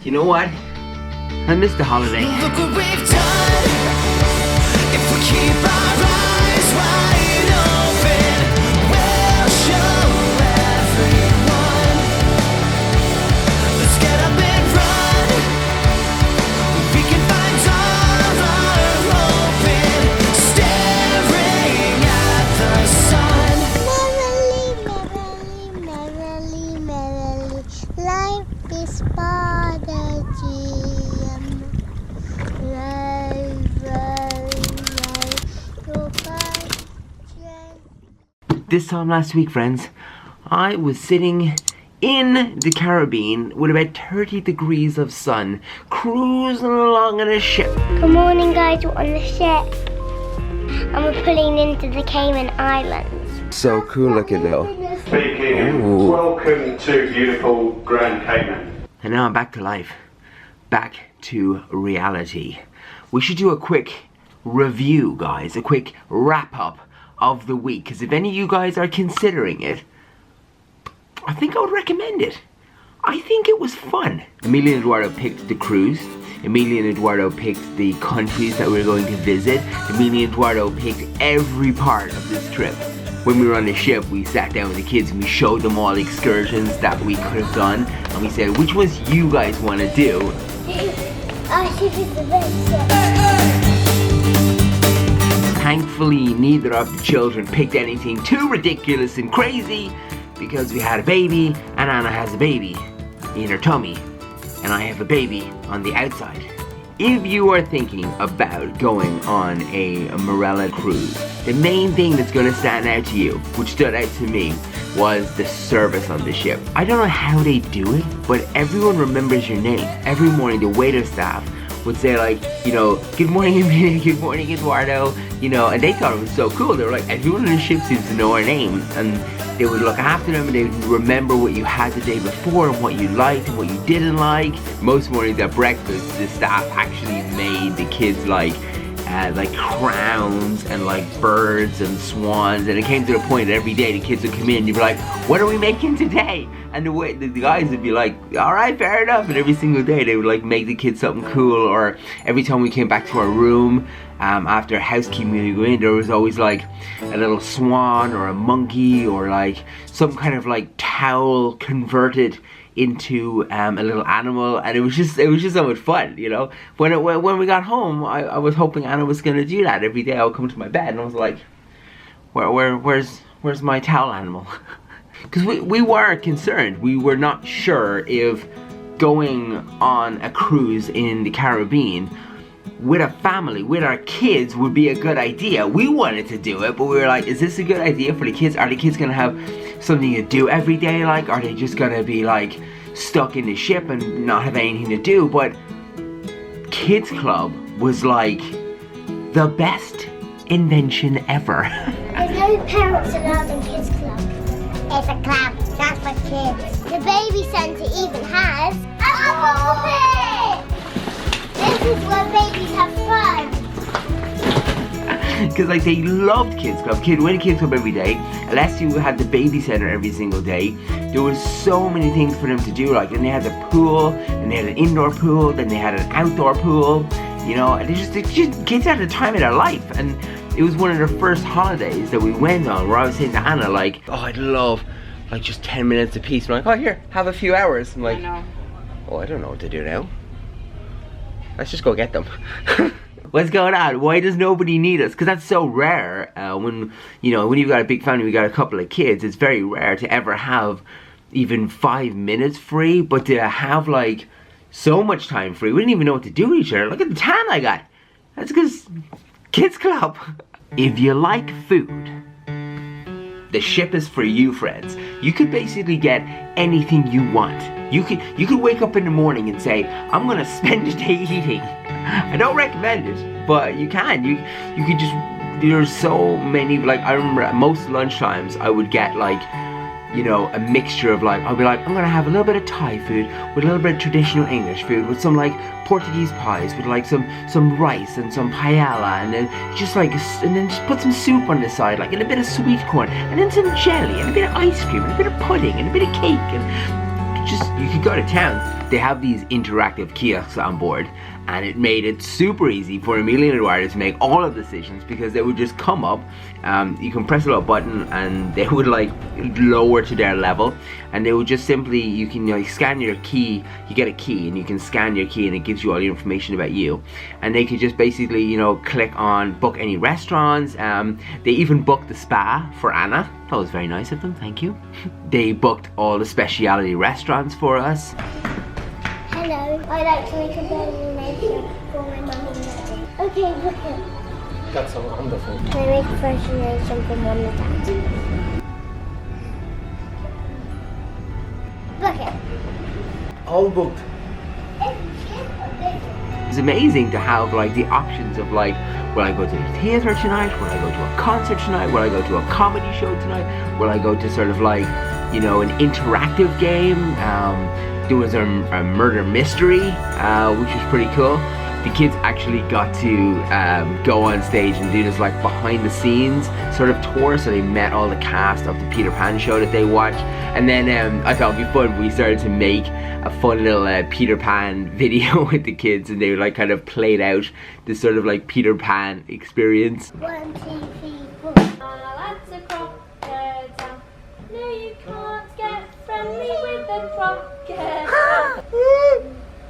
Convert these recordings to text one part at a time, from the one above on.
You know what? I missed the holiday. Look what we've done. If we keep our eyes wide open, we'll show everyone. Let's get up and run. We can find all our hope in staring at the sun. Merrily, life is but a dream. This time last week, friends, I was sitting in the Caribbean with about 30 degrees of sun, cruising along on a ship. Good morning, guys. We're on the ship and we're pulling into the Cayman Islands. So cool looking though. Speaking, Ooh. welcome to beautiful Grand Cayman. And now I'm back to life, back to reality. We should do a quick review, guys, a quick wrap up of the week, because if any of you guys are considering it, I think I would recommend it. I think it was fun. Emilia and Eduardo picked the cruise. Emilia and Eduardo picked the countries that we were going to visit. Emilia and Eduardo picked every part of this trip. When we were on the ship, we sat down with the kids and we showed them all the excursions that we could have done, and we said, which ones you guys want to do? Our ship is the best ship. Thankfully, neither of the children picked anything too ridiculous and crazy, because we had a baby, and Anna has a baby in her tummy, and I have a baby on the outside. If you are thinking about going on a Marella cruise, the main thing that's going to stand out to you, which stood out to me, was the service on the ship. I don't know how they do it, but everyone remembers your name. Every morning, the waiter staff would say, like, you know, good morning Emilia, good morning Eduardo, you know, and they thought it was so cool. They were like, everyone on the ship seems to know our name, and they would look after them and they would remember what you had the day before and what you liked and what you didn't like. Most mornings at breakfast, the staff actually made the kids like crowns and like birds and swans, and it came to the point that every day the kids would come in and you'd be like, what are we making today? And the guys would be like, alright, fair enough, and every single day they would like make the kids something cool. Or every time we came back to our room after housekeeping, we would go in, there was always like a little swan or a monkey or like some kind of like towel converted into a little animal, and it was just so much fun, you know. When we got home, I was hoping Anna was gonna do that every day. I would come to my bed and I was like, where's my towel animal? Because we were concerned. We were not sure if going on a cruise in the Caribbean with a family, with our kids, would be a good idea. We wanted to do it, but we were like, is this a good idea for the kids? Are the kids gonna have something to do every day? Like, are they just gonna be like stuck in the ship and not have anything to do? But Kids Club was like the best invention ever. There's no parents allowed in Kids Club. It's a club, that's for kids. The baby centre even has a puppy! This is where babies have fun. Because like they loved Kids Club. We went to Kids Club every day. Alessia had the baby center every single day. There was so many things for them to do. Like, then they had the pool, and they had an indoor pool, then they had an outdoor pool. You know, and they just kids had the time of their life. And it was one of the first holidays that we went on where I was saying to Anna, like, oh, I'd love like just 10 minutes apiece. I'm like, oh, here, have a few hours. I'm like, oh, I don't know what to do now. Let's just go get them. What's going on? Why does nobody need us? Because that's so rare. When you've got a big family, we got a couple of kids, it's very rare to ever have even 5 minutes free, but to have like so much time free, we didn't even know what to do with each other. Look at the tan I got. That's because Kids Club. If you like food, the ship is for you, friends. You could basically get anything you want. You could wake up in the morning and say, I'm gonna spend the day eating. I don't recommend it, but you can. You could just, there's so many, like, I remember at most lunchtimes I would get like, you know, a mixture of like, I'll be like, I'm gonna have a little bit of Thai food with a little bit of traditional English food with some like Portuguese pies with like some rice and some paella, and then just like, and then just put some soup on the side, like, and a bit of sweet corn, and then some jelly, and a bit of ice cream, and a bit of pudding, and a bit of cake, and you could go to town. They have these interactive kiosks on board, and it made it super easy for Emilia and Eduardo to make all of the decisions, because they would just come up, you can press a little button and they would like lower to their level, and they would just simply, you can like scan your key, you get a key and you can scan your key and it gives you all the information about you, and they could just basically, you know, click on book any restaurants. They even booked the spa for Anna. That was very nice of them, thank you. They booked all the specialty restaurants for us. Hello, I'd like to make a burger nation for my mum and daddy. Okay, look it. That's wonderful. Can I make a fresh nation for mum and daddy? Look it. All booked. It's amazing to have like the options of like, will I go to the theater tonight? Will I go to a concert tonight? Will I go to a comedy show tonight? Will I go to sort of like, you know, an interactive game? There was a murder mystery, which was pretty cool. The kids actually got to go on stage and do this like behind the scenes sort of tour, so they met all the cast of the Peter Pan show that they watched. And then I thought it'd be fun, we started to make a fun little Peter Pan video with the kids, and they like kind of played out this sort of like Peter Pan experience. 1, 2, 3, 4. That's a crocodile. No, you can't get friendly with the crocodile.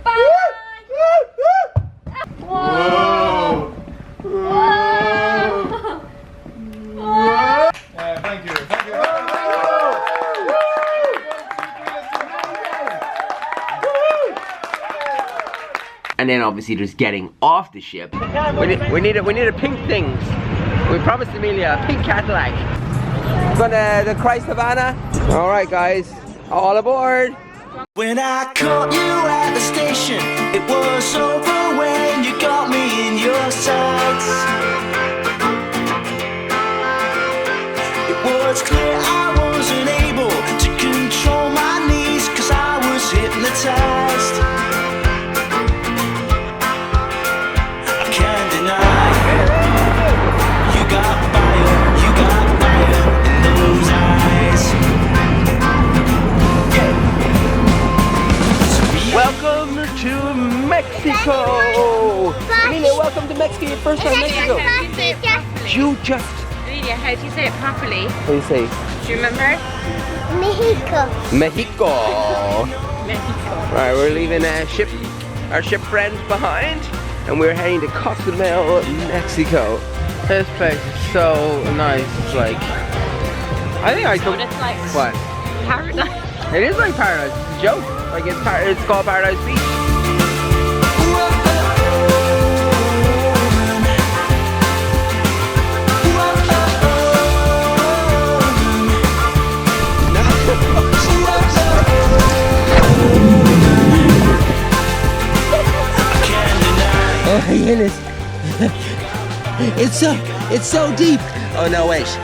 Bye. Whoa! Whoa! Whoa! Thank you. Thank you. And then obviously there's getting off the ship. We need a pink things. We promised Emilia a pink Cadillac. Going to the Christ Havana. All right, guys, all aboard. When I caught you at the station, it was over when you got me in your sights. It was clear I wasn't able to control my knees, 'cause I was hypnotized. I can't deny you got fire in those eyes. Welcome to Mexico! Emilia, welcome to Mexico, your first time in Mexico. You just... Emilia, how do you say it properly? What do you say? Do you remember? Mexico. Mexico! Mexico. Right, we're leaving our ship friends behind, and we're heading to Cozumel, Mexico. This place is so nice. It's like, I think I took... It's like What? paradise. It is like paradise. It's a joke. Like it's called Paradise Beach. Oh my goodness. It's so deep. Oh no, wait.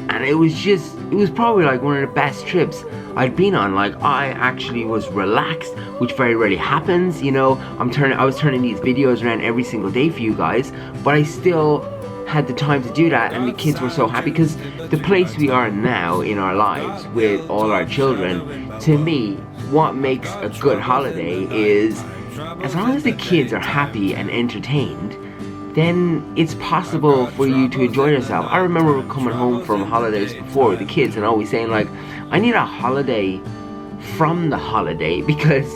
And it was probably like one of the best trips I'd been on. Like, I actually was relaxed, which very rarely happens, you know. I was turning these videos around every single day for you guys, but I still had the time to do that, and the kids were so happy, because the place we are now in our lives with all our children, to me, what makes a good holiday is as long as the kids are happy and entertained, then it's possible for you to enjoy yourself. I remember coming home from holidays before with the kids and always saying like, I need a holiday from the holiday, because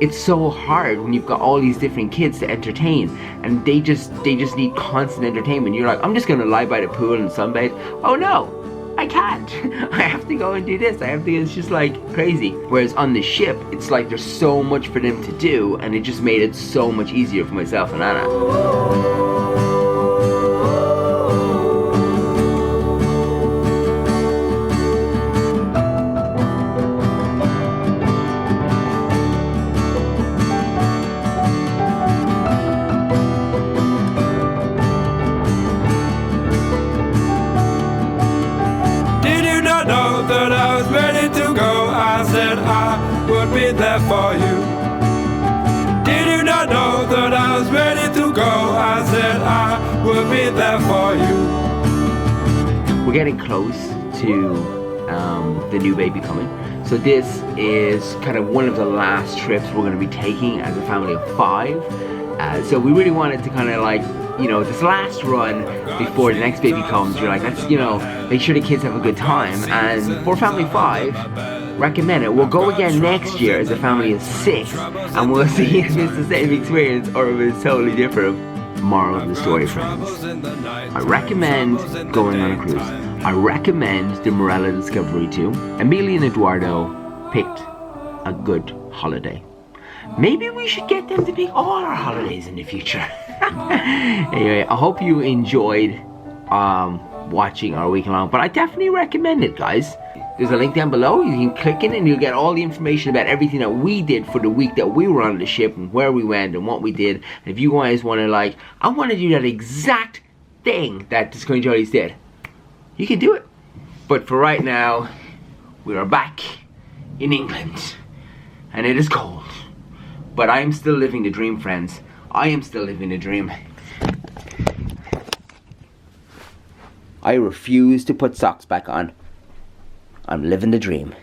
it's so hard when you've got all these different kids to entertain, and they just need constant entertainment. You're like, I'm just gonna lie by the pool and sunbathe. Oh no, I can't. I have to go and do this. It's just like crazy. Whereas on the ship, it's like there's so much for them to do, and it just made it so much easier for myself and Anna. be there for you. Did you not know that I was ready to go? I said I would be there for you. We're getting close to the new baby coming. So this is kind of one of the last trips we're going to be taking as a family of 5. So we really wanted to kind of like, you know, this last run before the next baby comes, you're like, let's, you know, make sure the kids have a good time. And for family 5, recommend it. We'll go again next year as a family of 6, and we'll see if it's the same experience or if it's totally different. Moral of the story, friends. I recommend going on a cruise. I recommend the Marella Discovery too. Emilia and Eduardo picked a good holiday. Maybe we should get them to pick all our holidays in the future. Anyway, I hope you enjoyed watching our week long, but I definitely recommend it, guys. There's a link down below. You can click in and you'll get all the information about everything that we did for the week that we were on the ship and where we went and what we did. And if you guys want to, like, I want to do that exact thing that the SACCONEJOLYs did, you can do it. But for right now, we are back in England and it is cold. But I am still living the dream, friends. I am still living the dream. I refuse to put socks back on. I'm living the dream.